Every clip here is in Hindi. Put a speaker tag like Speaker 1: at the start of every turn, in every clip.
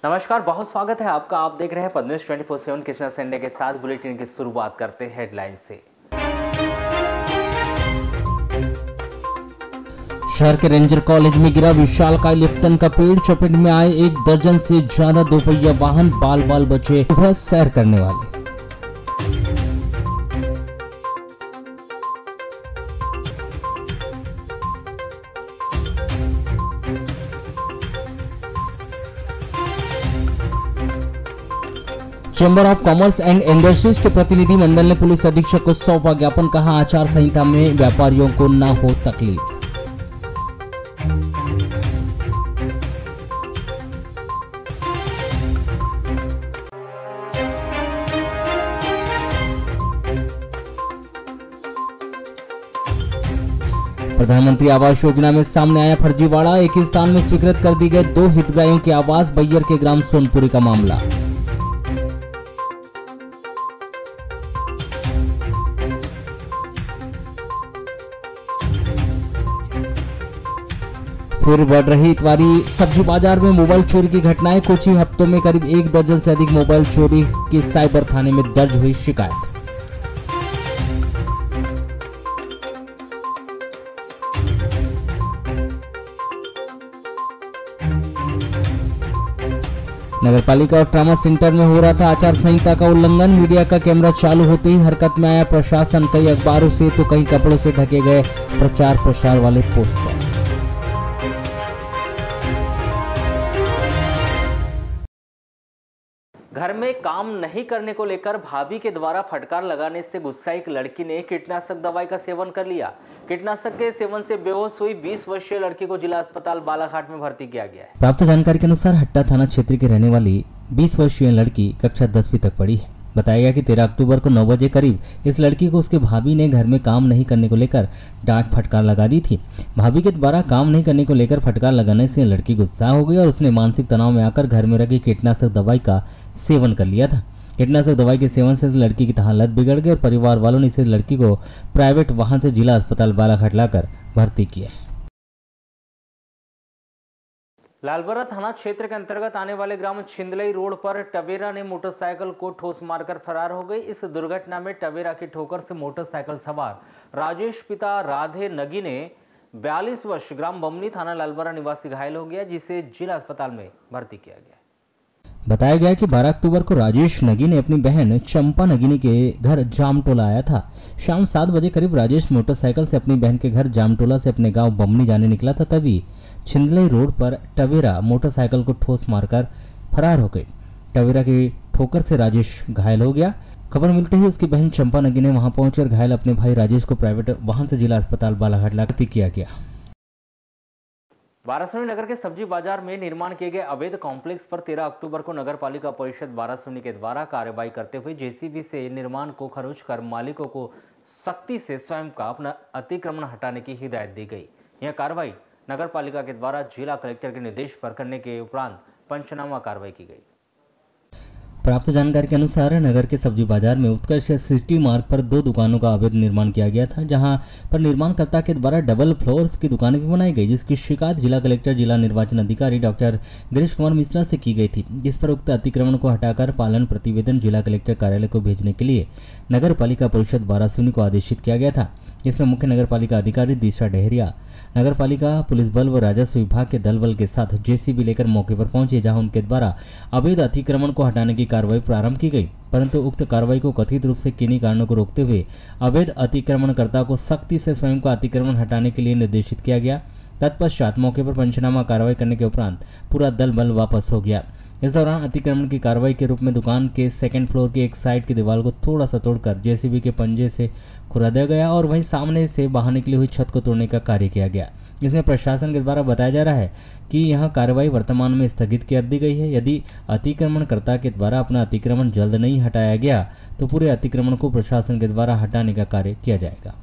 Speaker 1: नमस्कार, बहुत स्वागत है आपका। आप देख रहे हैं पद्मन्यूज 24/7 कृष्णा संडे के साथ। बुलेटिन की शुरुआत करते हैं हेडलाइन से।
Speaker 2: शहर के रेंजर कॉलेज में गिरा विशालकाय लिप्टन का पेड़, चपेट में आए 1 दर्जन से ज्यादा दोपहिया वाहन, बाल बाल बचे सुबह सैर करने वाले। Chamber of commerce and industries के प्रतिनिधि मंडल ने पुलिस अधीक्षक को सौंपा ज्ञापन, कहा आचार संहिता में व्यापारियों को न हो तकलीफ। प्रधानमंत्री आवास योजना में सामने आया फर्जीवाड़ा, एक ही स्थान में स्वीकृत कर दी गए 2 हितग्राहियों के आवास, बैयर के ग्राम सोनपुरी का मामला। फिर बढ़ रही इतवारी सब्जी बाजार में मोबाइल चोरी की घटनाएं, कुछ ही हफ्तों में करीब 1 दर्जन से अधिक मोबाइल चोरी की साइबर थाने में दर्ज हुई शिकायत। नगरपालिका और ट्रामा सेंटर में हो रहा था आचार संहिता का उल्लंघन, मीडिया का कैमरा चालू होते ही हरकत में आया प्रशासन, कई अखबारों से तो कई कपड़ों से ढके गए प्रचार प्रसार वाले पोस्टर।
Speaker 1: घर में काम नहीं करने को लेकर भाभी के द्वारा फटकार लगाने से गुस्साई एक लड़की ने कीटनाशक दवाई का सेवन कर लिया। कीटनाशक के सेवन से बेहोश हुई 20 वर्षीय लड़की को जिला अस्पताल बालाघाट में भर्ती किया गया है।
Speaker 2: प्राप्त जानकारी के अनुसार हट्टा थाना क्षेत्र की रहने वाली 20 वर्षीय लड़की कक्षा 10वीं तक पढ़ी है। बताया गया कि 13 अक्टूबर को 9 बजे करीब इस लड़की को उसके भाभी ने घर में काम नहीं करने को लेकर डांट फटकार लगा दी थी। भाभी के द्वारा काम नहीं करने को लेकर फटकार लगाने से लड़की गुस्सा हो गई और उसने मानसिक तनाव में आकर घर में रखी कीटनाशक दवाई का सेवन कर लिया था। कीटनाशक दवाई के सेवन से लड़की की हालत बिगड़ गई और परिवार वालों ने इस लड़की को प्राइवेट वाहन से जिला अस्पताल बालाघाट लाकर भर्ती किया।
Speaker 1: लालबरा थाना क्षेत्र के अंतर्गत आने वाले ग्राम छिंदलई रोड पर टवेरा ने मोटरसाइकिल को ठोस मारकर फरार हो गई। इस दुर्घटना में टवेरा की ठोकर से मोटरसाइकिल सवार राजेश पिता राधे नगी ने 42 वर्ष ग्राम बमनी थाना लालबरा निवासी घायल हो गया, जिसे जिला अस्पताल में भर्ती किया गया।
Speaker 2: बताया गया कि 12 अक्टूबर को राजेश नगी ने अपनी बहन चंपा नगिनी के घर जामटोला आया था। शाम 7 बजे करीब राजेश मोटरसाइकिल से अपनी बहन के घर जामटोला से अपने गांव बमनी जाने निकला था, तभी छिंदलई रोड पर टवेरा मोटरसाइकिल को ठोस मारकर फरार हो गई। टवेरा की ठोकर से राजेश घायल हो गया। खबर मिलते ही उसकी बहन चंपा नगी ने वहां पहुंचकर घायल अपने भाई राजेश को प्राइवेट वाहन से जिला अस्पताल बालाघाट लाकर किया गया।
Speaker 1: बारासिवनी नगर के सब्जी बाजार में निर्माण किए गए अवैध कॉम्प्लेक्स पर 13 अक्टूबर को नगर पालिका परिषद बारासिवनी के द्वारा कार्रवाई करते हुए जेसीबी से निर्माण को खरोच कर मालिकों को सख्ती से स्वयं का अपना अतिक्रमण हटाने की हिदायत दी गई। यह कार्रवाई नगर पालिका के द्वारा जिला कलेक्टर के निर्देश पर करने के उपरांत पंचनामा कार्रवाई की गई।
Speaker 2: प्राप्त जानकारी के अनुसार नगर के सब्जी बाजार में उत्कर्ष सिटी मार्ग पर 2 दुकानों का अवैध निर्माण किया गया था, जहां पर निर्माणकर्ता के द्वारा डबल फ्लोर्स की दुकानें भी बनाई गई, जिसकी शिकायत जिला कलेक्टर जिला निर्वाचन अधिकारी डॉक्टर गिरीश कुमार मिश्रा से की गई थी, जिस पर उक्त अतिक्रमण को हटाकर पालन प्रतिवेदन जिला कलेक्टर कार्यालय को भेजने के लिए नगर पालिका परिषद बारासिवनी को आदेशित किया गया था। जिसमें मुख्य नगर पालिका अधिकारी दिशा डेहरिया, नगर पालिका पुलिस बल व राजस्व विभाग के दल बल के साथ जेसीबी लेकर मौके पर पहुंचे, जहां उनके द्वारा अवैध अतिक्रमण को हटाने की कार्रवाई प्रारंभ की गई, परंतु उक्त कार्रवाई को कथित रूप से किन्हीं कारणों को रोकते हुए अवैध अतिक्रमणकर्ता को सख्ती से स्वयं को अतिक्रमण हटाने के लिए निर्देशित किया गया। तत्पश्चात मौके पर पंचनामा कार्रवाई करने के उपरांत पूरा दल बल वापस हो गया। इस दौरान अतिक्रमण की कार्रवाई के रूप में दुकान के 2nd फ्लोर की एक साइड की दीवार को थोड़ा सा तोड़कर जेसीबी के पंजे से खुरदा गया और वहीं सामने से बाहर निकली हुई छत को तोड़ने का कार्य किया गया। इसमें प्रशासन के द्वारा बताया जा रहा है कि यह कार्रवाई वर्तमान में स्थगित कर दी गई है। यदि अतिक्रमणकर्ता के द्वारा अपना अतिक्रमण जल्द नहीं हटाया गया तो पूरे अतिक्रमण को प्रशासन के द्वारा हटाने का कार्य किया जाएगा।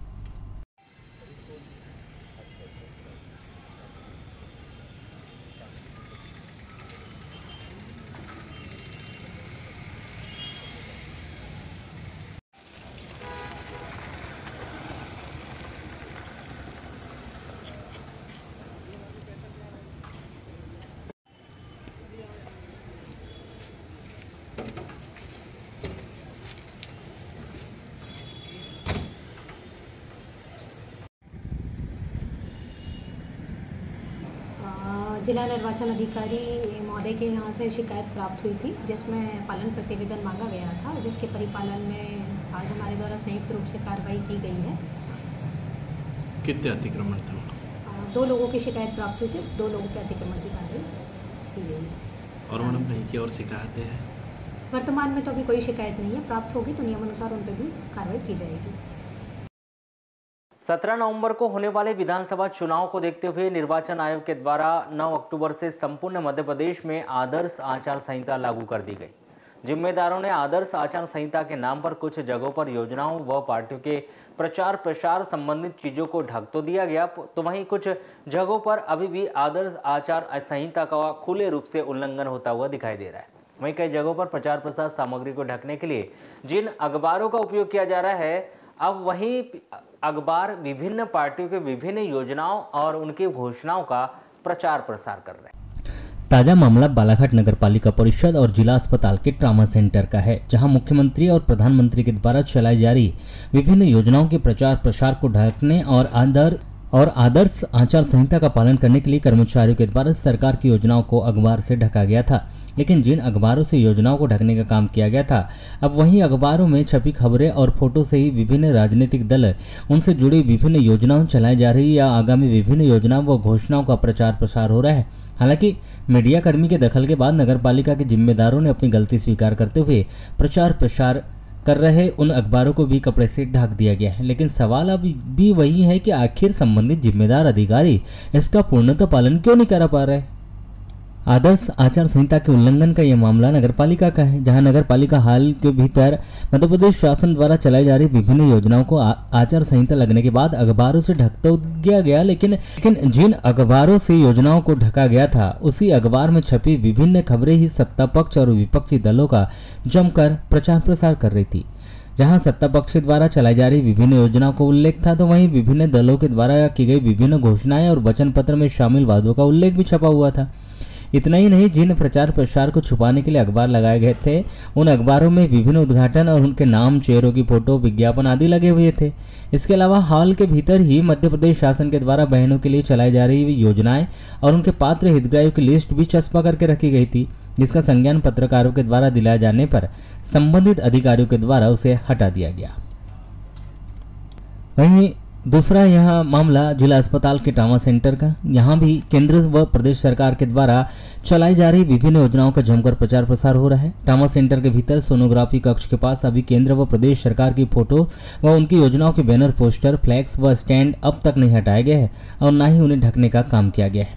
Speaker 3: जिला निर्वाचन अधिकारी महोदय के यहाँ से शिकायत प्राप्त हुई थी जिसमें पालन प्रतिवेदन मांगा गया था, जिसके परिपालन में आज हमारे द्वारा संयुक्त रूप से कार्रवाई की गई है।
Speaker 4: कितने अतिक्रमण थे?
Speaker 3: 2 लोगों की शिकायत प्राप्त हुई थी, 2 लोगों के अतिक्रमण की कार्रवाई की गई है।
Speaker 4: और मैडम कहीं की और शिकायतें हैं?
Speaker 3: वर्तमान में तो अभी कोई शिकायत नहीं है, प्राप्त होगी तो नियमानुसार उन पर भी कार्रवाई की जाएगी।
Speaker 1: 17 नवंबर को होने वाले विधानसभा चुनाव को देखते हुए निर्वाचन आयोग के द्वारा 9 अक्टूबर से संपूर्ण मध्य प्रदेश में आदर्श आचार संहिता लागू कर दी गई। जिम्मेदारों ने आदर्श आचार संहिता के नाम पर कुछ जगहों पर योजनाओं व पार्टियों के प्रचार प्रसार संबंधित चीजों को ढक तो दिया गया, तो वहीं कुछ जगहों पर अभी भी आदर्श आचार संहिता का खुले रूप से उल्लंघन होता हुआ दिखाई दे रहा है। वहीं कई जगहों पर प्रचार प्रसार सामग्री को ढकने के लिए जिन अखबारों का उपयोग किया जा रहा है, अब वही अखबार विभिन्न पार्टियों के विभिन्न योजनाओं और उनकी घोषणाओं का प्रचार प्रसार कर रहे हैं।
Speaker 2: ताजा मामला बालाघाट नगर पालिका परिषद और जिला अस्पताल के ट्रामा सेंटर का है, जहां मुख्यमंत्री और प्रधानमंत्री के द्वारा चलाई जा रही विभिन्न योजनाओं के प्रचार प्रसार को ढकने और आदर्श आचार संहिता का पालन करने के लिए कर्मचारियों के द्वारा सरकार की योजनाओं को अखबार से ढका गया था। लेकिन जिन अखबारों से योजनाओं को ढकने का काम किया गया था, अब वहीं अखबारों में छपी खबरें और फोटो से ही विभिन्न राजनीतिक दल उनसे जुड़ी विभिन्न योजनाओं चलाई जा रही या आगामी विभिन्न योजनाओं व घोषणाओं का प्रचार प्रसार हो रहा है। हालांकि मीडिया कर्मी के दखल के बाद नगर पालिका के जिम्मेदारों ने अपनी गलती स्वीकार करते हुए प्रचार प्रसार कर रहे उन अखबारों को भी कपड़े से ढक दिया गया है। लेकिन सवाल अब भी वही है कि आखिर संबंधित जिम्मेदार अधिकारी इसका पूर्णतः पालन क्यों नहीं कर पा रहे। आदर्श आचार संहिता के उल्लंघन का यह मामला नगरपालिका का है, जहां नगरपालिका हाल के भीतर मध्य प्रदेश शासन द्वारा चलाई जा रही विभिन्न योजनाओं को आचार संहिता लगने के बाद अखबारों से ढक तो दिया गया, लेकिन जिन अखबारों से योजनाओं को ढका गया था, उसी अखबार में छपी विभिन्न खबरें ही सत्ता पक्ष और विपक्षी दलों का जमकर प्रचार प्रसार कर रही थी। जहां सत्ता पक्ष के द्वारा चलाई जा रही विभिन्न योजनाओं का उल्लेख था, तो वहीं विभिन्न दलों के द्वारा की गई विभिन्न घोषणाएं और वचन पत्र में शामिल वादों का उल्लेख भी छपा हुआ था। इतना ही नहीं, जिन प्रचार प्रसार को छुपाने के लिए अखबार लगाए गए थे, उन अखबारों में विभिन्न उद्घाटन और उनके नाम, चेहरों की फोटो, विज्ञापन आदि लगे हुए थे। इसके अलावा हाल के भीतर ही मध्य प्रदेश शासन के द्वारा बहनों के लिए चलाई जा रही योजनाएं और उनके पात्र हितग्राहियों की लिस्ट भी चस्पा करके रखी गई थी, जिसका संज्ञान पत्रकारों के द्वारा दिलाया जाने पर संबंधित अधिकारियों के द्वारा उसे हटा दिया गया। वहीं दूसरा यह मामला जिला अस्पताल के ट्रामा सेंटर का। यहाँ भी केंद्र व प्रदेश सरकार के द्वारा चलाई जा रही विभिन्न योजनाओं का जमकर प्रचार प्रसार हो रहा है। ट्रामा सेंटर के भीतर सोनोग्राफी कक्ष के पास अभी केंद्र व प्रदेश सरकार की फोटो व उनकी योजनाओं के बैनर, पोस्टर, फ्लैक्स व स्टैंड अब तक नहीं हटाए गए हैं और न ही उन्हें ढकने का काम किया गया है।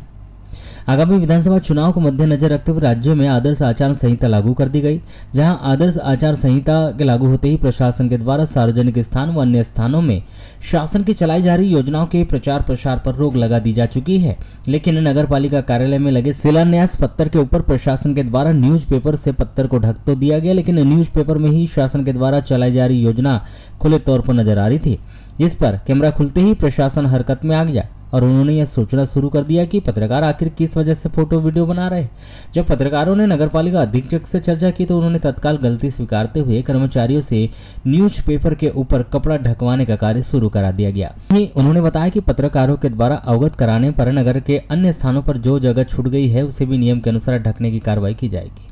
Speaker 2: आगामी विधानसभा चुनाव को मद्देनजर रखते हुए राज्य में आदर्श आचार संहिता लागू कर दी गई, जहां आदर्श आचार संहिता के लागू होते ही प्रशासन के द्वारा सार्वजनिक स्थान व अन्य स्थानों में शासन की चलाई जा रही योजनाओं के प्रचार प्रसार पर रोक लगा दी जा चुकी है। लेकिन नगर पालिका कार्यालय में लगे शिलान्यास पत्तर के ऊपर प्रशासन के द्वारा न्यूज़पेपर से पत्तर को ढक तो दिया गया, लेकिन न्यूज़पेपर में ही शासन के द्वारा चलाई जा रही योजना खुले तौर पर नजर आ रही थी, जिस पर कैमरा खुलते ही प्रशासन हरकत में आ गया और उन्होंने यह सोचना शुरू कर दिया कि पत्रकार आखिर किस वजह से फोटो वीडियो बना रहे। जब पत्रकारों ने नगरपालिका अधीक्षक से चर्चा की तो उन्होंने तत्काल गलती स्वीकारते हुए कर्मचारियों से न्यूज़पेपर के ऊपर कपड़ा ढकवाने का कार्य शुरू करा दिया गया। उन्होंने बताया कि पत्रकारों के द्वारा अवगत कराने पर नगर के अन्य स्थानों पर जो जगह छूट गई है उसे भी नियम के अनुसार ढकने की कार्रवाई की जाएगी।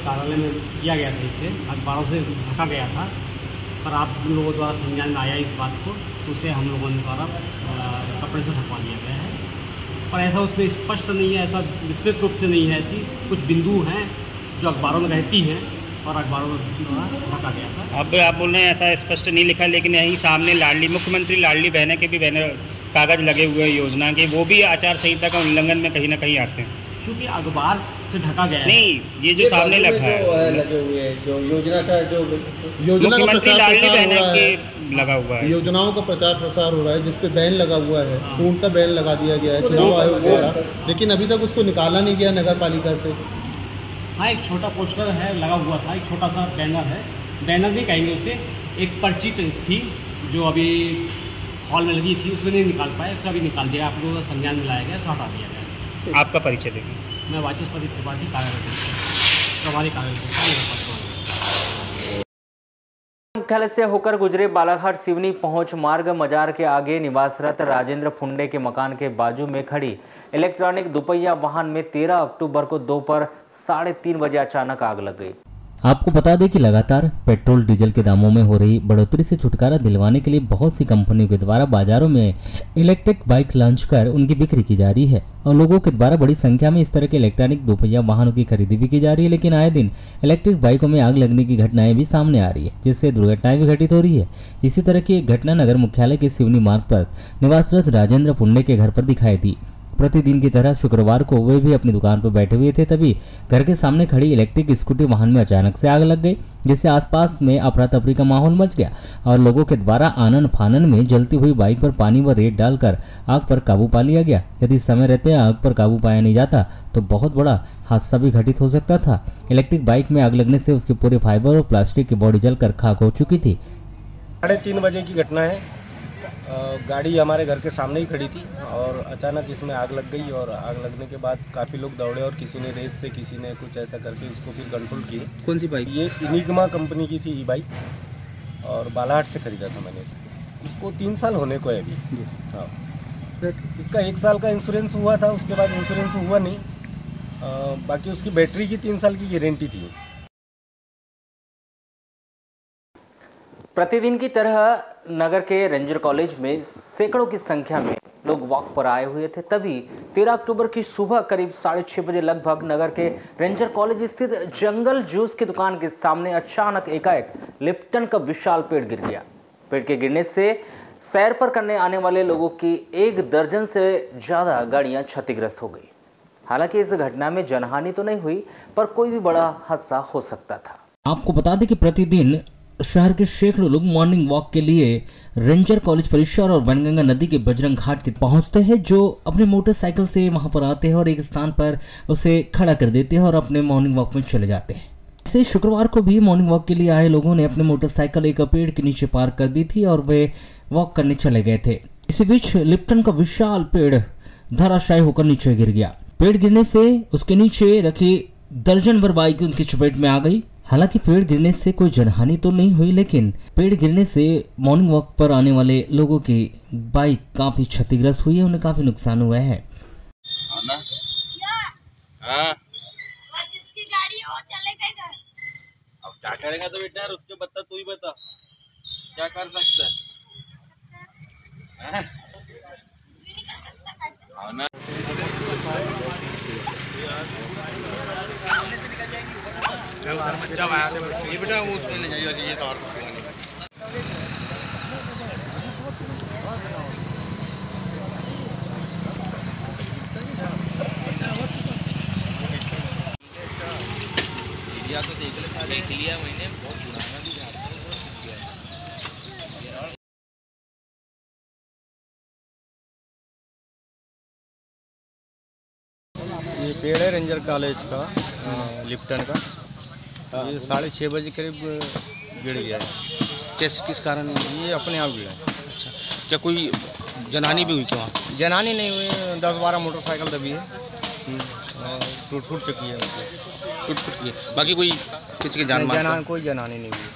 Speaker 5: कार्यालय में किया गया था, इसे अखबारों से ढका गया था, पर आप लोगों द्वारा संज्ञान में आया इस बात को, उसे हम लोगों द्वारा कपड़े से ढकवा दिया गया है। पर ऐसा उसमें स्पष्ट नहीं है, ऐसा विस्तृत रूप से नहीं है, ऐसी कुछ बिंदु हैं जो अखबारों में रहती हैं और अखबारों में ढका गया था।
Speaker 6: अब आप बोल रहे हैं ऐसा स्पष्ट नहीं लिखा, लेकिन यहीं सामने मुख्यमंत्री लाडली बहना के भी बैनर कागज लगे हुए हैं योजना के, वो भी आचार संहिता का उल्लंघन में कहीं ना कहीं आते हैं।
Speaker 5: चूँकि अखबार से ढका गया
Speaker 6: नहीं, ये जो सामने लगा है
Speaker 7: लगे हुए जो योजना का जो
Speaker 6: मुख्यमंत्री लाडली बहना के लगा हुआ है,
Speaker 7: योजनाओं का प्रचार प्रसार हो रहा है, जिसपे बैन लगा हुआ है, पूर्णतः बैन लगा दिया गया है चुनाव आयोग द्वारा, लेकिन अभी तक उसको निकाला नहीं गया नगर पालिका से।
Speaker 5: हाँ, एक छोटा पोस्टर है लगा हुआ था, एक छोटा सा बैनर है, बैनर नहीं कहेंगे उसे, एक पर्ची थी जो अभी हॉल में लगी थी, उसमें नहीं निकाल पाए, उसे अभी निकाल दिया, आप लोगों का संज्ञान में लाया गया, उसे हटा दिया गया।
Speaker 6: आपका परिचय देखिए।
Speaker 5: मैं वाचस्पति त्रिपाठी, कार्यालय प्रभारी कार्यालय।
Speaker 1: मुख्यालय से होकर गुजरे बालाघाट सिवनी पहुंच मार्ग मजार के आगे निवासरत राजेंद्र फुंडे के मकान के बाजू में खड़ी इलेक्ट्रॉनिक दुपहिया वाहन में 13 अक्टूबर को दोपहर 3:30 बजे अचानक आग लग गई।
Speaker 2: आपको बता दें कि लगातार पेट्रोल डीजल के दामों में हो रही बढ़ोतरी से छुटकारा दिलवाने के लिए बहुत सी कंपनियों के द्वारा बाजारों में इलेक्ट्रिक बाइक लॉन्च कर उनकी बिक्री की जा रही है और लोगों के द्वारा बड़ी संख्या में इस तरह के इलेक्ट्रॉनिक दोपहिया वाहनों की खरीदी भी की जा रही है। लेकिन आए दिन इलेक्ट्रिक बाइकों में आग लगने की घटनाएं भी सामने आ रही है, जिससे दुर्घटनाएं भी घटित हो रही है। इसी तरह की एक घटना नगर मुख्यालय के सिवनी मार्ग पर निवासरत राजेंद्र फुंडे के घर पर दिखाई दी। प्रतिदिन की तरह शुक्रवार को वे भी अपनी दुकान पर बैठे हुए थे, तभी घर के सामने खड़ी इलेक्ट्रिक स्कूटी वाहन में अचानक से आग लग गई, जिससे आसपास में अफरा तफरी का माहौल मच गया और लोगों के द्वारा आनन फानन में जलती हुई बाइक पर पानी व रेत डालकर आग पर काबू पा लिया गया। यदि समय रहते आग पर काबू पाया नहीं जाता तो बहुत बड़ा हादसा भी घटित हो सकता था। इलेक्ट्रिक बाइक में आग लगने से उसके पूरे फाइबर और प्लास्टिक की बॉडी जलकर खाक हो चुकी थी।
Speaker 8: 3:30 बजे की घटना है। गाड़ी हमारे घर के सामने ही खड़ी थी और अचानक इसमें आग लग गई और आग लगने के बाद काफ़ी लोग दौड़े और किसी ने रेत से, किसी ने कुछ ऐसा करके उसको फिर कंट्रोल किए।
Speaker 5: कौन सी बाइक?
Speaker 8: ये इनिग्मा कंपनी की थी, ई बाइक, और बालाघाट से खरीदा था मैंने इसको। 3 साल होने को है अभी। हाँ, इसका 1 साल का इंश्योरेंस हुआ था, उसके बाद इंश्योरेंस हुआ नहीं। बाकी उसकी बैटरी की 3 साल की गारंटी थी।
Speaker 1: प्रतिदिन की तरह नगर के रेंजर कॉलेज में सैकड़ों की संख्या में लोग वॉक पर आए हुए थे। तभी 13 अक्टूबर की सुबह करीब 6:30 बजे लगभग नगर के रेंजर कॉलेज स्थित जंगल जूस की दुकान के सामने अचानक एकाएक लिप्टन का विशाल पेड़ गिर गया। पेड़ के गिरने से सैर पर करने आने वाले लोगों की 1 दर्जन से ज्यादा गाड़ियां क्षतिग्रस्त हो गई। हालांकि इस घटना में जनहानि तो नहीं हुई, पर कोई भी बड़ा हादसा हो सकता था।
Speaker 2: आपको बता दें कि प्रतिदिन शहर के सैकड़ों लोग मॉर्निंग वॉक के लिए रेंजर कॉलेज परिसर और बनगंगा नदी के बजरंग घाट के पहुंचते हैं, जो अपने मोटरसाइकिल से वहां पर आते हैं और एक स्थान पर उसे खड़ा कर देते हैं और अपने मॉर्निंग वॉक में चले जाते हैं। इसे शुक्रवार को भी मॉर्निंग वॉक के लिए आए लोगों ने अपने मोटरसाइकिल एक पेड़ के नीचे पार्क कर दी थी और वे वॉक करने चले गए थे। इसी बीच लिप्टन का विशाल पेड़ धराशायी होकर नीचे गिर गया। पेड़ गिरने से उसके नीचे रखी दर्जन भर बाइक उनकी चपेट में आ गई। हालांकि पेड़ गिरने से कोई जनहानि तो नहीं हुई, लेकिन पेड़ गिरने से मॉर्निंग वॉक पर आने वाले लोगों की बाइक काफी क्षतिग्रस्त हुई है, उन्हें काफी नुकसान हुआ है।
Speaker 9: जिसकी गाड़ी है वो चलेगा घर।
Speaker 10: अब क्या करेगा तो बेटा, उसके बता, तू ही बता क्या कर सकता है? ये बेटा वो उसमें ले जाइए, ये तो और तो देख लिया मैंने, बहुत पुराना भी
Speaker 8: ये पेड़ है रेंजर कॉलेज का, लिप्टन का। ये 6:30 बजे करीब गिर गया है।
Speaker 5: किस कारण?
Speaker 8: ये अपने आप गिरा है।
Speaker 5: अच्छा, क्या कोई जनहानि भी हुई क्या?
Speaker 8: जनानी नहीं हुई, 10-12 मोटरसाइकिल दबी है, टूट चुकी है,
Speaker 5: टूट की है। बाकी कोई किसी की जान
Speaker 8: कोई जनानी नहीं हुई।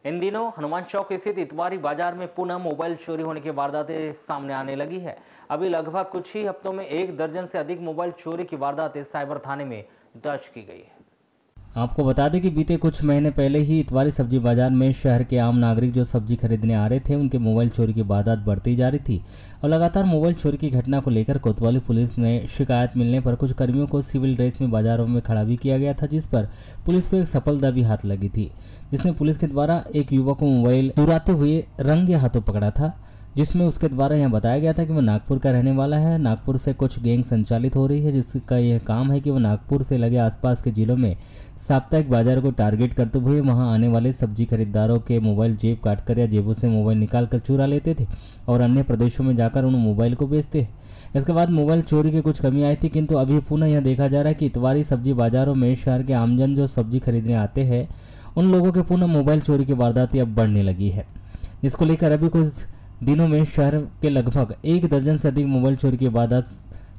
Speaker 1: इन दिनों हनुमान चौक स्थित इतवारी बाजार में पुनः मोबाइल चोरी होने की वारदातें सामने आने लगी है। अभी लगभग कुछ ही हफ्तों में 1 दर्जन से अधिक मोबाइल चोरी की वारदातें साइबर थाने में दर्ज की गई है।
Speaker 2: आपको बता दें कि बीते कुछ महीने पहले ही इतवारी सब्जी बाजार में शहर के आम नागरिक जो सब्जी खरीदने आ रहे थे, उनके मोबाइल चोरी की वारदात बढ़ती जा रही थी और लगातार मोबाइल चोरी की घटना को लेकर कोतवाली पुलिस में शिकायत मिलने पर कुछ कर्मियों को सिविल ड्रेस में बाजारों में खड़ा भी किया गया था, जिस पर पुलिस को एक सफलता भी हाथ लगी थी, जिसमें पुलिस के द्वारा एक युवक को मोबाइल चुराते हुए रंगे हाथों पकड़ा था, जिसमें उसके द्वारा यह बताया गया था कि वह नागपुर का रहने वाला है। नागपुर से कुछ गैंग संचालित हो रही है, जिसका यह काम है कि वह नागपुर से लगे आसपास के जिलों में साप्ताहिक बाजार को टारगेट करते हुए वहां आने वाले सब्जी खरीदारों के मोबाइल जेब काटकर या जेबों से मोबाइल निकाल कर चुरा लेते थे और अन्य प्रदेशों में जाकर उन मोबाइल को बेचते हैं। इसके बाद मोबाइल चोरी की कुछ कमी आई थी, किंतु अभी पुनः यह देखा जा रहा है कि इतवारी सब्जी बाजारों में शहर के आमजन जो सब्जी खरीदने आते हैं, उन लोगों के पुनः मोबाइल चोरी की वारदातें अब बढ़ने लगी है, जिसको लेकर अभी कुछ दिनों में शहर के लगभग 1 दर्जन से अधिक मोबाइल चोरी की वारदात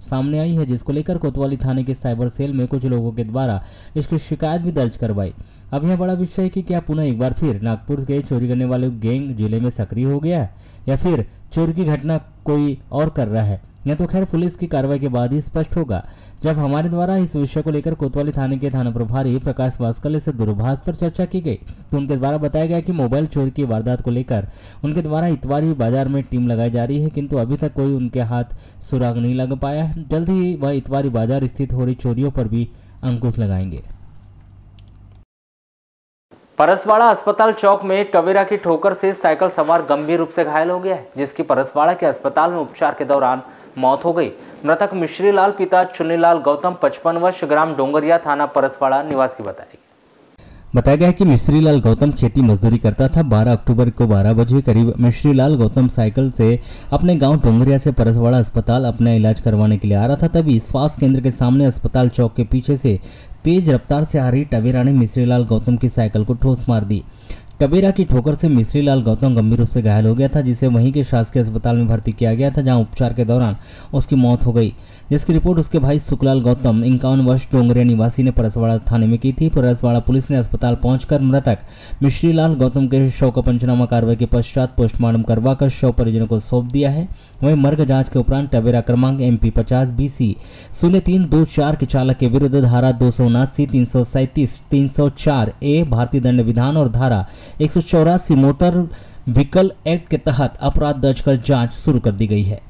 Speaker 2: सामने आई है, जिसको लेकर कोतवाली थाने के साइबर सेल में कुछ लोगों के द्वारा इसकी शिकायत भी दर्ज करवाई। अब यह बड़ा विषय है कि क्या पुनः एक बार फिर नागपुर के चोरी करने वाले गैंग जिले में सक्रिय हो गया है या फिर चोरी की घटना कोई और कर रहा है। यह तो खैर पुलिस की कार्रवाई के बाद ही स्पष्ट होगा। जब हमारे द्वारा इस विषय को लेकर कोतवाली थाने के थाना प्रभारी प्रकाश वास्कल से दूरभाष पर चर्चा की गई तो उनके द्वारा बताया गया कि मोबाइल चोरी की वारदात को लेकर उनके द्वारा इतवारी बाजार में टीम लगाई जा रही है, किंतु अभी तक कोई उनके हाथ सुराग नहीं लग पाया है। जल्द ही वह इतवारी बाजार स्थित हो रही चोरियों पर भी अंकुश लगाएंगे।
Speaker 1: परसवाड़ा अस्पताल चौक में टवेरा की ठोकर से साइकिल सवार गंभीर रूप से घायल हो गया है, जिसकी परसवाड़ा के अस्पताल में उपचार के दौरान मौत हो गई। मृतक मिश्रीलाल पिता चुन्नीलाल गौतम 55 वर्ष, ग्राम डोंगरिया, थाना परसवाड़ा निवासी
Speaker 2: बताया गया है कि मिश्रीलाल गौतम खेती मजदूरी करता था। 12 अक्टूबर को 12 बजे करीब मिश्रीलाल गौतम साइकिल से अपने गांव डोंगरिया से परसवाड़ा अस्पताल अपना इलाज करवाने के लिए आ रहा था। तभी स्वास्थ्य केंद्र के सामने अस्पताल चौक के पीछे से तेज रफ्तार से आ रही टवेरा ने मिश्रीलाल गौतम की साइकिल को ठोस मार दी। टवेरा की ठोकर से मिश्रीलाल गौतम गंभीर रूप से घायल हो गया था, जिसे वहीं के शासकीय अस्पताल में भर्ती किया गया था, जहां उपचार के दौरान उसकी मौत हो गई, जिसकी रिपोर्ट उसके भाई सुखलाल गौतम 51 वर्ष डोंगरिया निवासी ने परसवाड़ा थाने में की थी। परसवाड़ा पुलिस ने अस्पताल पहुंचकर मृतक मिश्रीलाल गौतम के शव का पंचनामा कार्रवाई के पश्चात पोस्टमार्टम करवाकर शव परिजनों को सौंप दिया है। वहीं मर्ग जांच के उपरांत टवेरा क्रमांक MP 50 BC 0324 के चालक के विरुद्ध धारा 279, 337, 304A भारतीय दंड विधान और धारा 184 मोटर व्हीकल एक्ट के तहत अपराध दर्ज कर जांच शुरू कर दी गई है।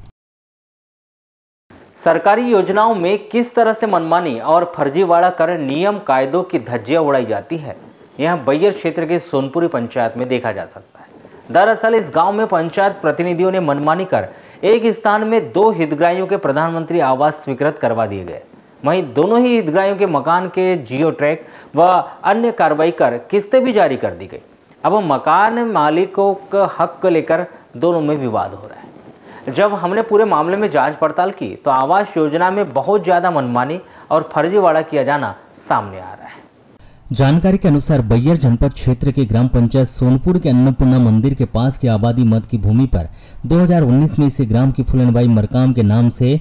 Speaker 1: सरकारी योजनाओं में किस तरह से मनमानी और फर्जीवाड़ा कर नियम कायदों की धज्जियां उड़ाई जाती है, यह बैयर क्षेत्र के सोनपुरी पंचायत में देखा जा सकता है। दरअसल इस गांव में पंचायत प्रतिनिधियों ने मनमानी कर एक स्थान में 2 हितग्राहियों के प्रधानमंत्री आवास स्वीकृत करवा दिए गए। वहीं दोनों ही हितग्राहियों के मकान के जियो टैग व अन्य कार्रवाई कर किस्तें भी जारी कर दी गई। अब मकान मालिकों का हक को लेकर दोनों में विवाद हो रहा है। जब हमने पूरे मामले में जांच पड़ताल की तो आवास योजना में बहुत ज्यादा मनमानी और फर्जीवाड़ा किया जाना सामने आ रहा है।
Speaker 2: जानकारी के अनुसार बैयर जनपद क्षेत्र के ग्राम पंचायत सोनपुर के अन्नपूर्णा मंदिर के पास की आबादी मद की भूमि पर 2019 में इसे ग्राम की फूलनबाई मरकाम के नाम से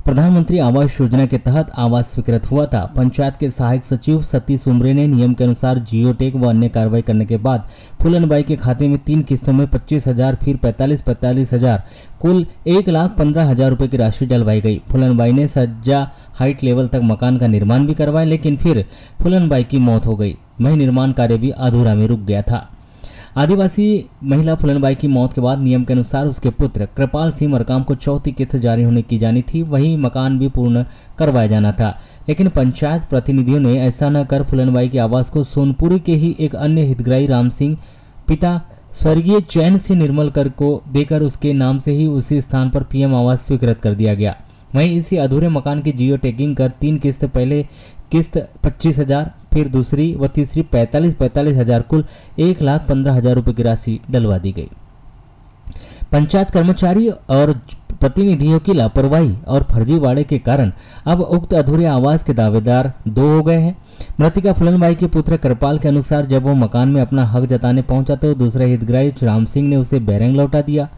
Speaker 2: प्रधानमंत्री आवास योजना के तहत आवास स्वीकृत हुआ था। पंचायत के सहायक सचिव सतीश उमरे ने नियम के अनुसार जियो टैग व अन्य कार्रवाई करने के बाद फूलनबाई के खाते में 3 किस्तों में 25,000 फिर 45,000 कुल 1,15,000 रुपए की राशि डलवाई गई। फूलनबाई ने सज्जा हाइट लेवल तक मकान का निर्माण भी करवाया, लेकिन फिर फूलनबाई की मौत हो गई। वहीं निर्माण कार्य भी अधूरा में रुक गया था। आदिवासी महिला फूलनबाई की मौत के बाद नियम के अनुसार उसके पुत्र कृपाल सिंह मरकाम को चौथी किस्त जारी होने की जानी थी, वहीं मकान भी पूर्ण करवाया जाना था। लेकिन पंचायत प्रतिनिधियों ने ऐसा न कर फूलनबाई के आवास को सोनपुरी के ही एक अन्य हितग्राही राम सिंह पिता स्वर्गीय चैन सिंह निर्मलकर को देकर उसके नाम से ही उसी स्थान पर PM आवास स्वीकृत कर दिया गया। वहीं इसी अधूरे मकान की जियो टैगिंग कर 3 किस्त, पहले किस्त 25,000 फिर दूसरी व तीसरी 45,000 कुल 1,15,000 रुपए की राशि डलवा दी गई। पंचायत कर्मचारी और प्रतिनिधियों की लापरवाही और फर्जीवाड़े के कारण अब उक्त अधूरे आवास के दावेदार 2 हो गए हैं। मृतिका फूलनबाई के पुत्र कृपाल के अनुसार जब वो मकान में अपना हक जताने पहुंचा तो दूसरे हितग्राही राम सिंह ने उसे बैरंग लौटा दिया।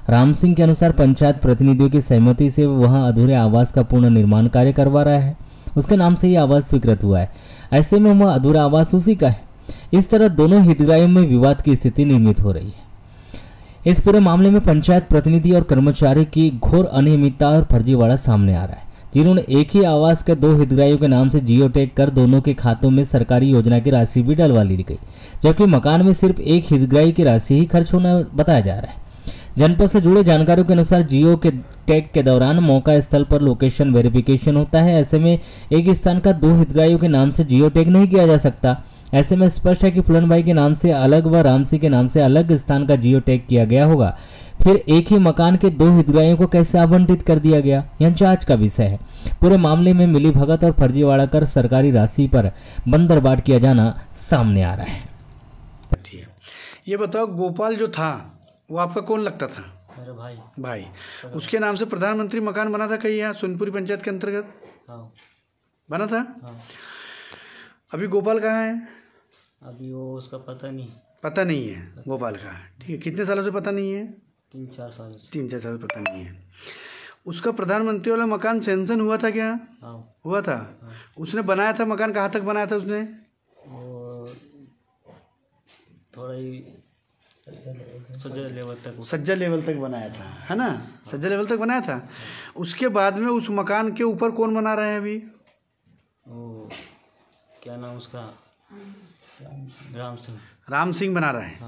Speaker 2: राम सिंह के अनुसार पंचायत प्रतिनिधियों की सहमति से वहां अधूरे आवास का पूर्ण निर्माण कार्य करवा रहा है, उसके नाम से ही आवास स्वीकृत हुआ है। ऐसे में वह अधूरा आवास उसी का है। इस तरह दोनों हितग्राहियों में विवाद की स्थिति निर्मित हो रही है। इस पूरे मामले में पंचायत प्रतिनिधि और कर्मचारी की घोर अनियमितता और फर्जीवाड़ा सामने आ रहा है, जिन्होंने एक ही आवास के 2 हितग्राहियों के नाम से जियो टैग कर दोनों के खातों में सरकारी योजना की राशि भी डलवा ली गई, जबकि मकान में सिर्फ एक हितग्राही की राशि ही खर्च होना बताया जा रहा है। जनपद से जुड़े जानकारियों के अनुसार जियो के टैग के दौरान मौका स्थल पर लोकेशन वेरिफिकेशन होता है। ऐसे में एक स्थान का 2 हितग्राहियों के नाम से जियो टैग नहीं किया जा सकता। ऐसे में स्पष्ट है कि फूलनबाई के नाम से अलग व राम सिंह के नाम से अलग स्थान का जियो टैग किया गया होगा। फिर एक ही मकान के 2 हितग्राहियों को कैसे आवंटित कर दिया गया, यह जांच का विषय है। पूरे मामले में मिलीभगत और फर्जीवाड़ा कर सरकारी राशि पर बंदरबाट किया जाना सामने आ रहा है।
Speaker 11: ये बताओ, गोपाल जो था वो आपका कौन लगता था?
Speaker 5: मेरा
Speaker 11: भाई। उसके नाम से प्रधानमंत्री मकान बना था कहीं यहाँ सोनपुरी पंचायत के अंतर्गत?
Speaker 5: हाँ।
Speaker 11: बना था?
Speaker 5: हाँ।
Speaker 11: अभी गोपाल कहाँ है?
Speaker 5: अभी वो उसका पता नहीं
Speaker 11: है गोपाल का। ठीक है, कितने सालों से पता नहीं है?
Speaker 5: 3-4 साल से।
Speaker 11: 3-4 साल से पता नहीं है। उसका प्रधानमंत्री वाला मकान सैंक्शन हुआ था क्या? हुआ था। उसने बनाया था मकान, कहाँ तक बनाया था उसने?
Speaker 8: थोड़ा ही
Speaker 11: सज्जा लेवल तक बनाया था, है ना? सज्जा लेवल तक बनाया था। उसके बाद में उस मकान के ऊपर कौन बना रहा है अभी?
Speaker 8: क्या नाम उसका?
Speaker 11: राम सिंह बना रहा है।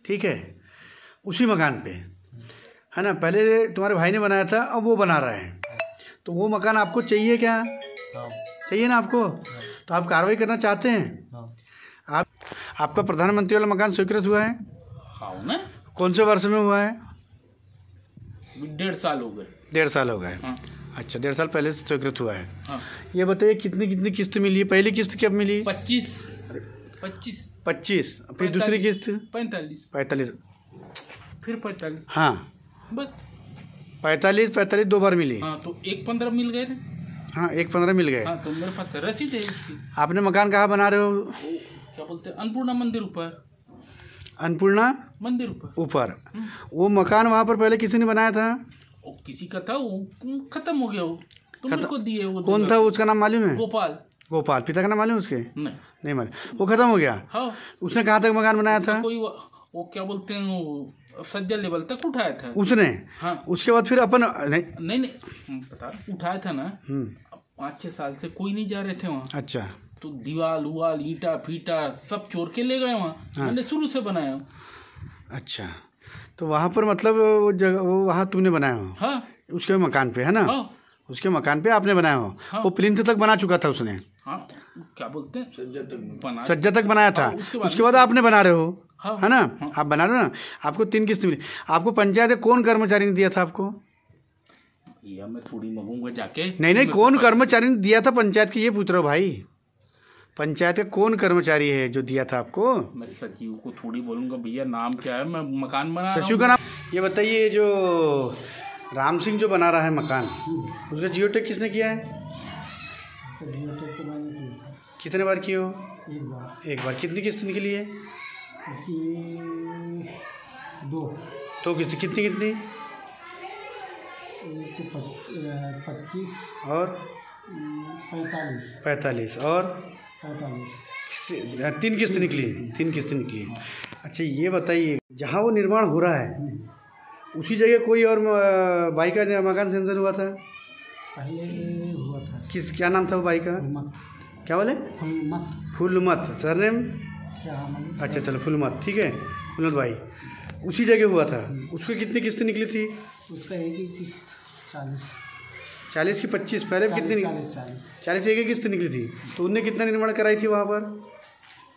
Speaker 11: ठीक है, उसी मकान पे, है ना? पहले तुम्हारे भाई ने बनाया था, अब वो बना रहा है। तो वो मकान आपको चाहिए क्या? चाहिए ना आपको? तो आप कार्रवाई करना चाहते हैं? आपका प्रधानमंत्री वाला मकान स्वीकृत हुआ है?
Speaker 12: हाँ ना।
Speaker 11: कौन से वर्ष में हुआ है?
Speaker 12: 1.5 साल हो गए।
Speaker 11: 1.5 साल हो गए।
Speaker 12: हाँ।
Speaker 11: अच्छा, 1.5 साल पहले से स्वीकृत हुआ है।
Speaker 12: हाँ।
Speaker 11: ये बताइए कितनी कितनी किस्त मिली है? पहली किस्त कब मिली?
Speaker 12: 25।
Speaker 11: फिर दूसरी किस्त
Speaker 12: 45। फिर 45।
Speaker 11: हाँ,
Speaker 12: बस
Speaker 11: 45 2 बार मिली।
Speaker 12: हाँ, तो 1.15 मिल गए ना।
Speaker 11: हाँ, 1.15 मिल गए।
Speaker 12: हाँ, तो मेरे पास रसीद है इसकी।
Speaker 11: आपने मकान कहाँ बना रहे हो?
Speaker 12: क्या बोलते हैं, अन्नपूर्णा मंदिर ऊपर।
Speaker 11: अन्नपूर्णा
Speaker 12: मंदिर
Speaker 11: ऊपर। वो मकान वहाँ पर पहले किसी ने बनाया था?
Speaker 12: किसी का था, वो खत्म हो गया। वो तो मेरे को दिए। वो
Speaker 11: कौन था? उसका नाम मालूम है?
Speaker 12: गोपाल।
Speaker 11: पिता का नाम मालूम है उसके? नहीं मालूम। वो खत्म हो गया।
Speaker 12: हाँ।
Speaker 11: उसने कहाँ तक मकान बनाया था?
Speaker 12: कोई वो क्या बोलते हैं, वो सज्जा लेवल तक उठाया था
Speaker 11: उसने।
Speaker 12: हाँ।
Speaker 11: उसके बाद फिर अपन
Speaker 12: नहीं पता, उठाया था ना। 5-6 साल से कोई नहीं जा रहे थे वहाँ।
Speaker 11: अच्छा।
Speaker 12: तो दीवाल उवाल ईटा फीटा सब चोर के ले गए वहाँ। हाँ। मैंने शुरू से बनाया।
Speaker 11: अच्छा, तो वहाँ पर मतलब वो जगह, वो वहाँ तुमने बनाया हो?
Speaker 12: हाँ।
Speaker 11: उसके मकान पे, है ना?
Speaker 12: हाँ।
Speaker 11: उसके मकान पे आपने बनाया हो। हाँ। वो प्लिंथ तक बना चुका था उसने।
Speaker 12: हाँ, क्या बोलते हैं,
Speaker 11: सज्जा तक बनाया था। उसके बाद आपने बना रहे हो।
Speaker 12: हाँ।
Speaker 11: है ना? हाँ। आप बना रहे हो ना। आपको 3 किस्त मिली। आपको पंचायत में कौन कर्मचारी ने दिया था आपको?
Speaker 12: या मैं थोड़ी मंगूंगा जाके।
Speaker 11: नहीं, कौन कर्मचारी ने दिया था पंचायत की, ये पूछ रहा हूँ भाई। पंचायत का कौन कर्मचारी है जो दिया था आपको?
Speaker 12: मैं सचिव को थोड़ी बोलूंगा, भैया नाम क्या है, मैं मकान बना रहा हूं।
Speaker 11: सचिव का नाम ये बताइए। जो राम सिंह जो बना रहा है मकान, उसका जियो टैग किसने किया है? कितने बार किए हो? एक बार। कितनी किस्त निकली है?
Speaker 5: इसकी 2
Speaker 11: किस्त। कितनी
Speaker 5: 25
Speaker 11: और 45 और 3 किस्त निकली है। 3 किस्त निकली है। अच्छा, ये बताइए, जहाँ वो निर्माण हो रहा है उसी जगह कोई और बाई का मकान सेंक्शन हुआ था?
Speaker 5: पहले हुआ था।
Speaker 11: क्या नाम था वो बाई का? क्या बोले? फुलमत। सरनेम? अच्छा, चलो फुलमत। ठीक है, फुलमत भाई। उसी जगह हुआ था। उसकी कितनी किस्त निकली थी?
Speaker 5: उसका एक ही किस्त
Speaker 11: 40 की 25। पहले कितनी निकली? 40 एक ही किस्त निकली थी। तो उनने कितना निर्माण कराई थी वहाँ पर?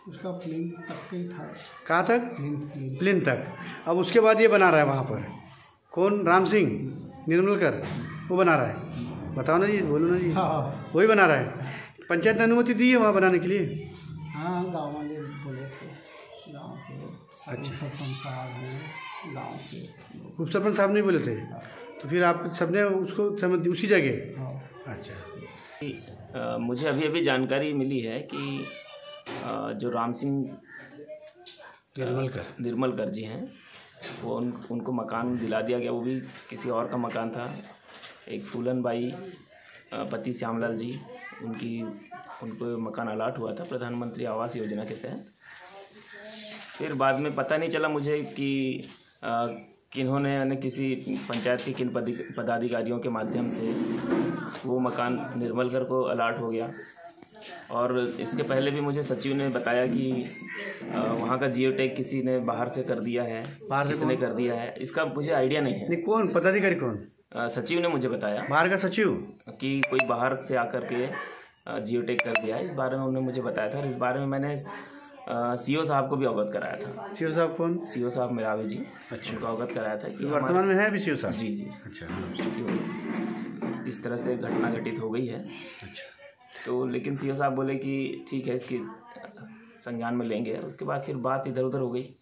Speaker 5: उसका प्लिंथ तक ही था।
Speaker 11: कहाँ तक? प्लिंथ तक। अब उसके बाद ये बना रहा है वहाँ पर। कौन? राम सिंह निर्मलकर, वो बना रहा है। बताओ ना जी, बोलो ना जी।
Speaker 5: हाँ।
Speaker 11: वही बना रहा है। पंचायत ने अनुमति दी है वहाँ बनाने के लिए?
Speaker 5: हाँ, गाँव वाले बोले थे। गाँव के सरपंच साहब हैं, गाँव के
Speaker 11: उप सरपंच साहब नहीं बोले थे? तो फिर आप सबने उसको सहमति उसी जगह?
Speaker 5: हाँ।
Speaker 13: अच्छा। मुझे अभी जानकारी मिली है कि जो राम सिंह निर्मलकर जी हैं, वो उनको मकान दिला दिया गया। वो भी किसी और का मकान था। एक फूलन बाई पति श्यामलाल जी, उनको मकान अलाट हुआ था प्रधानमंत्री आवास योजना के तहत। फिर बाद में पता नहीं चला मुझे कि किन्होंने, यानी किसी पंचायत के किन पदाधिकारियों के माध्यम से वो मकान निर्मलकर को अलाट हो गया। और इसके पहले भी मुझे सचिव ने बताया कि वहाँ का जियो टैग किसी ने बाहर से कर दिया है। किसने कर दिया है इसका मुझे आइडिया नहीं है।
Speaker 11: नहीं, कौन पदाधिकारी? कौन?
Speaker 13: सचिव ने मुझे बताया,
Speaker 11: बाहर का सचिव,
Speaker 13: कि कोई बाहर से आकर के जियो टैग कर दिया है। इस बारे में उन्होंने मुझे बताया था। और इस बारे में मैंने सीओ साहब को भी अवगत कराया था।
Speaker 11: सीओ साहब कौन?
Speaker 13: सीओ साहब मेरावी जी।
Speaker 11: अच्छा।
Speaker 13: उनको अवगत कराया था कि
Speaker 11: वर्तमान में है अभी सीओ साहब?
Speaker 13: जी।
Speaker 11: अच्छा।
Speaker 13: इस तरह से घटना घटित हो गई है।
Speaker 11: अच्छा।
Speaker 13: तो लेकिन सीओ साहब बोले कि ठीक है, इसकी संज्ञान में लेंगे। उसके बाद फिर बात इधर उधर हो गई।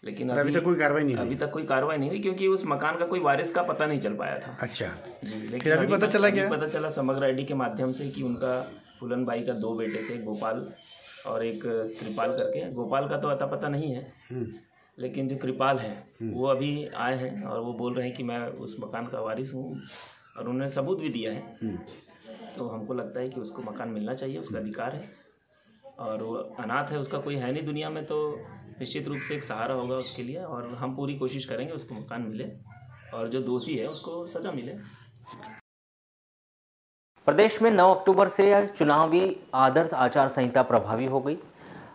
Speaker 13: लेकिन
Speaker 11: अभी तक कोई कार्रवाई नहीं हुई?
Speaker 13: अभी तक कोई कार्रवाई नहीं हुई, क्योंकि उस मकान का कोई वारिस का पता नहीं चल पाया था।
Speaker 11: अच्छा
Speaker 13: जी। लेकिन
Speaker 11: फिर अभी पता चला क्या?
Speaker 13: पता चला समग्र आईडी के माध्यम से कि उनका फूलन बाई का 2 बेटे थे, गोपाल और एक कृपाल करके। गोपाल का तो अता पता नहीं है, लेकिन जो कृपाल है वो अभी आए हैं और वो बोल रहे हैं कि मैं उस मकान का वारिस हूँ। और उन्होंने सबूत भी दिया है। तो हमको लगता है कि उसको मकान मिलना चाहिए, उसका अधिकार है, और वो अनाथ है, उसका कोई है नहीं दुनिया में, तो निश्चित रूप से एक सहारा होगा उसके लिए। और हम पूरी कोशिश करेंगे उसको मकान मिले और जो दोषी है उसको सजा मिले।
Speaker 1: प्रदेश में 9 अक्टूबर से चुनावी आदर्श आचार संहिता प्रभावी हो गई।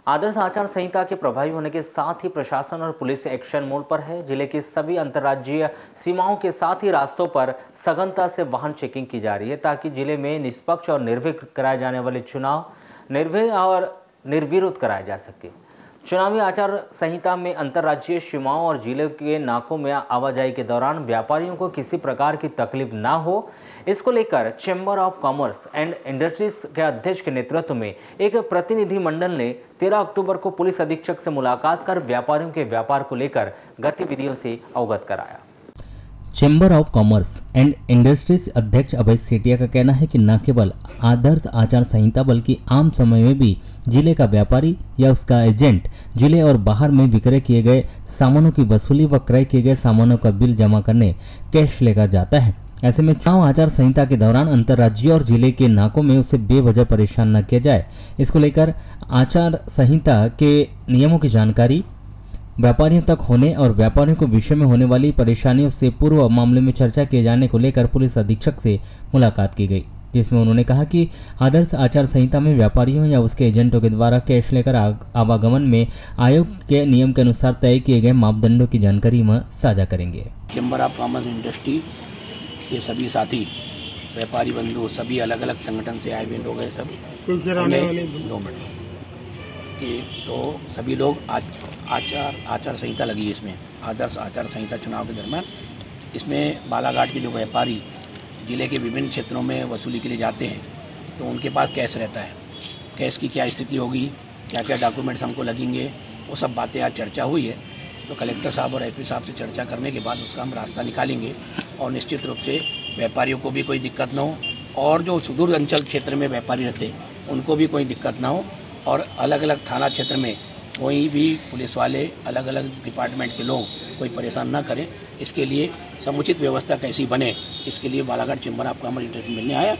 Speaker 1: आदर्श आचार संहिता के प्रभावी होने के साथ ही प्रशासन और पुलिस एक्शन मोड पर है। जिले की सभी अंतर्राज्यीय सीमाओं के साथ ही रास्तों पर सघनता से वाहन चेकिंग की जा रही है, ताकि जिले में निष्पक्ष और निर्भीक कराए जाने वाले चुनाव निर्भय और निर्विरोध कराया जा सके। चुनावी आचार संहिता में अंतर्राज्यीय सीमाओं और जिले के नाकों में आवाजाही के दौरान व्यापारियों को किसी प्रकार की तकलीफ ना हो, इसको लेकर chamber of commerce and industries के अध्यक्ष के नेतृत्व में एक प्रतिनिधि मंडल ने 13 अक्टूबर को पुलिस अधीक्षक से मुलाकात कर व्यापारियों के व्यापार को लेकर गतिविधियों से अवगत कराया।
Speaker 2: Chamber of commerce and industries अध्यक्ष अभय सेठिया का कहना है कि न केवल आदर्श आचार संहिता बल्कि आम समय में भी जिले का व्यापारी या उसका एजेंट जिले और बाहर में विक्रय किए गए सामानों की वसूली व क्रय किए गए सामानों का बिल जमा करने कैश लेकर जाता है। ऐसे में चुनाव आचार संहिता के दौरान अंतर्राज्यीय और जिले के नाकों में उसे बेवजह परेशान न किया जाए, इसको लेकर आचार संहिता के नियमों की जानकारी व्यापारियों तक होने और व्यापारियों को विषय में होने वाली परेशानियों से पूर्व मामले में चर्चा किए जाने को लेकर पुलिस अधीक्षक से मुलाकात की गई, जिसमें उन्होंने कहा कि आदर्श आचार संहिता में व्यापारियों या उसके एजेंटों के द्वारा कैश लेकर आवागमन में आयोग के नियम के अनुसार तय किए गए मापदंडों की जानकारी वह साझा करेंगे।
Speaker 14: चैम्बर ऑफ कॉमर्स इंडस्ट्री के सभी साथी व्यापारी बंधु सभी अलग अलग संगठन से आए हुए लोग हैं, सब 2 मिनट कि तो सभी लोग आज आचार संहिता लगी है। इसमें आदर्श आचार संहिता चुनाव के दरमियान इसमें बालाघाट के जो व्यापारी जिले के विभिन्न क्षेत्रों में वसूली के लिए जाते हैं तो उनके पास कैश रहता है, कैश की क्या स्थिति होगी, क्या क्या डॉक्यूमेंट्स हमको लगेंगे, वो सब बातें आज चर्चा हुई है। तो कलेक्टर साहब और एसपी साहब से चर्चा करने के बाद उसका हम रास्ता निकालेंगे और निश्चित रूप से व्यापारियों को भी कोई दिक्कत ना हो और जो सुदूर अंचल क्षेत्र में व्यापारी रहते हैं उनको भी कोई दिक्कत ना हो, और अलग अलग थाना क्षेत्र में कोई भी पुलिस वाले अलग अलग डिपार्टमेंट के लोग कोई परेशान ना करें, इसके लिए समुचित व्यवस्था कैसी बने, इसके लिए Balaghat chamber of commerce industry मिलने आया।